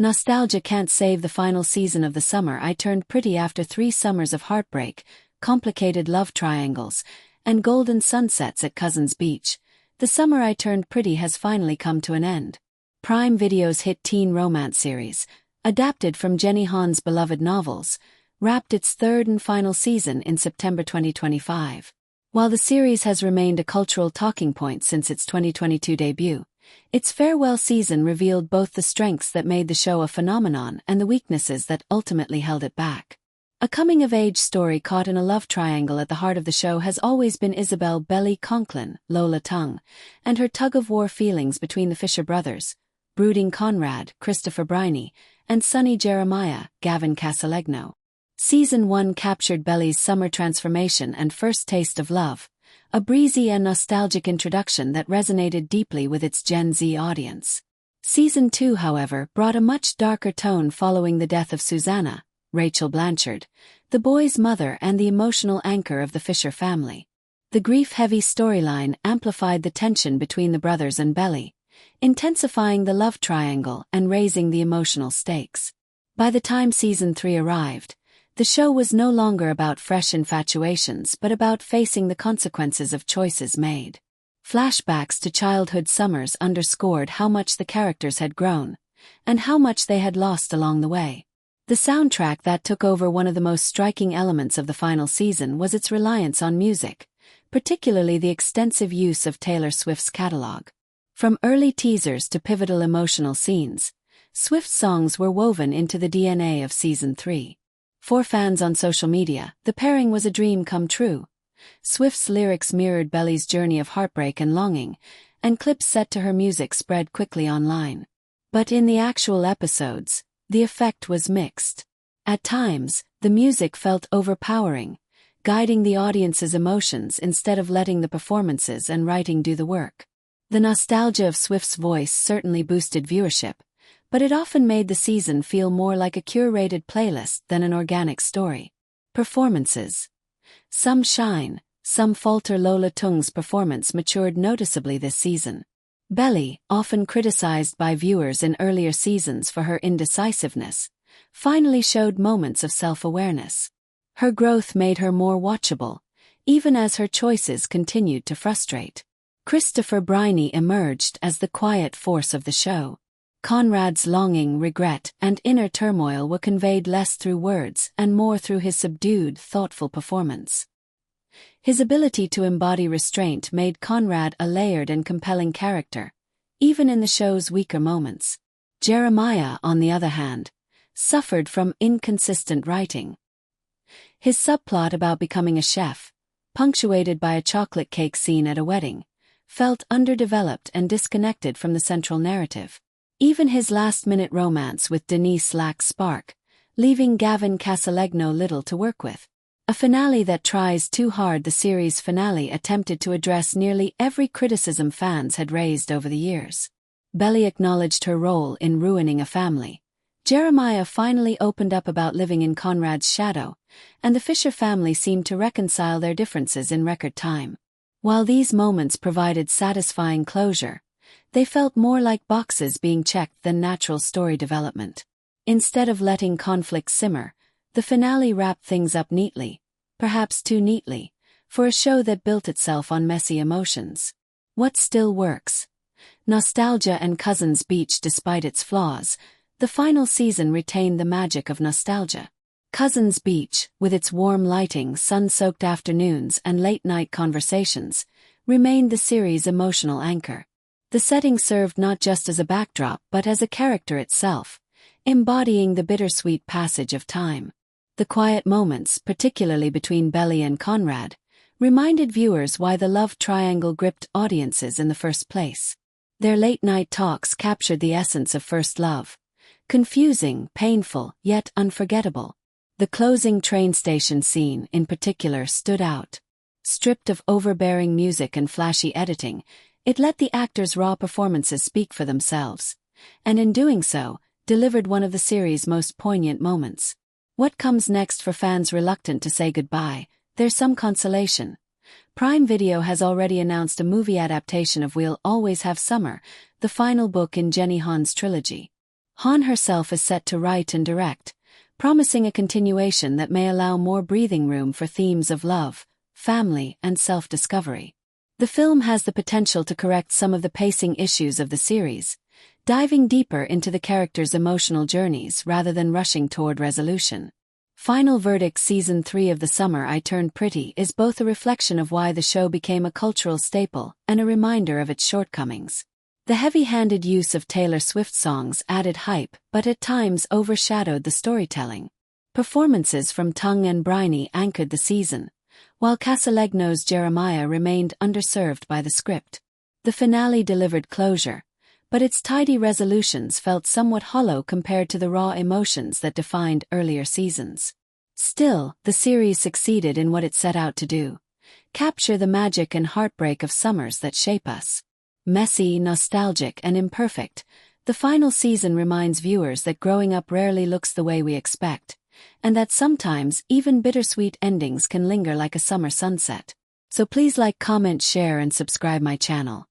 Nostalgia can't save the final season of The Summer I Turned Pretty after 3 summers of heartbreak, complicated love triangles, and golden sunsets at Cousins Beach. The Summer I Turned Pretty has finally come to an end. Prime Video's hit teen romance series, adapted from Jenny Han's beloved novels, wrapped its 3rd and final season in September 2025. While the series has remained a cultural talking point since its 2022 debut, its farewell season revealed both the strengths that made the show a phenomenon and the weaknesses that ultimately held it back. A coming-of-age story caught in a love triangle at the heart of the show has always been Isabel Belly Conklin, Lola Tung, and her tug-of-war feelings between the Fisher brothers, brooding Conrad, Christopher Briney, and sunny Jeremiah, Gavin Casalegno. Season 1 captured Belly's summer transformation and first taste of love, a breezy and nostalgic introduction that resonated deeply with its Gen Z audience. Season 2, however, brought a much darker tone following the death of Susanna, Rachel Blanchard, the boy's mother and the emotional anchor of the Fisher family. The grief-heavy storyline amplified the tension between the brothers and Belly, intensifying the love triangle and raising the emotional stakes. By the time Season 3 arrived, the show was no longer about fresh infatuations but about facing the consequences of choices made. Flashbacks to childhood summers underscored how much the characters had grown, and how much they had lost along the way. The soundtrack that took over one of the most striking elements of the final season was its reliance on music, particularly the extensive use of Taylor Swift's catalog. From early teasers to pivotal emotional scenes, Swift's songs were woven into the DNA of Season 3. For fans on social media, the pairing was a dream come true. Swift's lyrics mirrored Belly's journey of heartbreak and longing, and clips set to her music spread quickly online. But in the actual episodes, the effect was mixed. At times, the music felt overpowering, guiding the audience's emotions instead of letting the performances and writing do the work. The nostalgia of Swift's voice certainly boosted viewership, but it often made the season feel more like a curated playlist than an organic story. Performances. Some shine, some falter. Lola Tung's performance matured noticeably this season. Belly, often criticized by viewers in earlier seasons for her indecisiveness, finally showed moments of self-awareness. Her growth made her more watchable, even as her choices continued to frustrate. Christopher Briney emerged as the quiet force of the show. Conrad's longing, regret, and inner turmoil were conveyed less through words and more through his subdued, thoughtful performance. His ability to embody restraint made Conrad a layered and compelling character, even in the show's weaker moments. Jeremiah, on the other hand, suffered from inconsistent writing. His subplot about becoming a chef, punctuated by a chocolate cake scene at a wedding, felt underdeveloped and disconnected from the central narrative. Even his last-minute romance with Denise lacked spark, leaving Gavin Casalegno little to work with. A finale that tries too hard. The series finale attempted to address nearly every criticism fans had raised over the years. Belly acknowledged her role in ruining a family. Jeremiah finally opened up about living in Conrad's shadow, and the Fisher family seemed to reconcile their differences in record time. While these moments provided satisfying closure, they felt more like boxes being checked than natural story development. Instead of letting conflict simmer, the finale wrapped things up neatly, perhaps too neatly, for a show that built itself on messy emotions. What still works? Nostalgia and Cousins Beach. Despite its flaws, the final season retained the magic of nostalgia. Cousins Beach, with its warm lighting, sun-soaked afternoons, and late-night conversations, remained the series' emotional anchor. The setting served not just as a backdrop but as a character itself, embodying the bittersweet passage of time. The quiet moments, particularly between Belly and Conrad, reminded viewers why the love triangle gripped audiences in the first place. Their late-night talks captured the essence of first love. Confusing, painful, yet unforgettable. The closing train station scene, in particular, stood out. Stripped of overbearing music and flashy editing, it let the actors' raw performances speak for themselves, and in doing so, delivered one of the series' most poignant moments. What comes next? For fans reluctant to say goodbye, there's some consolation. Prime Video has already announced a movie adaptation of We'll Always Have Summer, the final book in Jenny Han's trilogy. Han herself is set to write and direct, promising a continuation that may allow more breathing room for themes of love, family, and self-discovery. The film has the potential to correct some of the pacing issues of the series, diving deeper into the characters' emotional journeys rather than rushing toward resolution. Final verdict: Season 3 of The Summer I Turned Pretty is both a reflection of why the show became a cultural staple and a reminder of its shortcomings. The heavy-handed use of Taylor Swift songs added hype but at times overshadowed the storytelling. Performances from Tung and Bryony anchored the season, while Casalegno's Jeremiah remained underserved by the script. The finale delivered closure, but its tidy resolutions felt somewhat hollow compared to the raw emotions that defined earlier seasons. Still, the series succeeded in what it set out to do: capture the magic and heartbreak of summers that shape us. Messy, nostalgic, and imperfect, the final season reminds viewers that growing up rarely looks the way we expect, and that sometimes even bittersweet endings can linger like a summer sunset. So please like, comment, share, and subscribe my channel.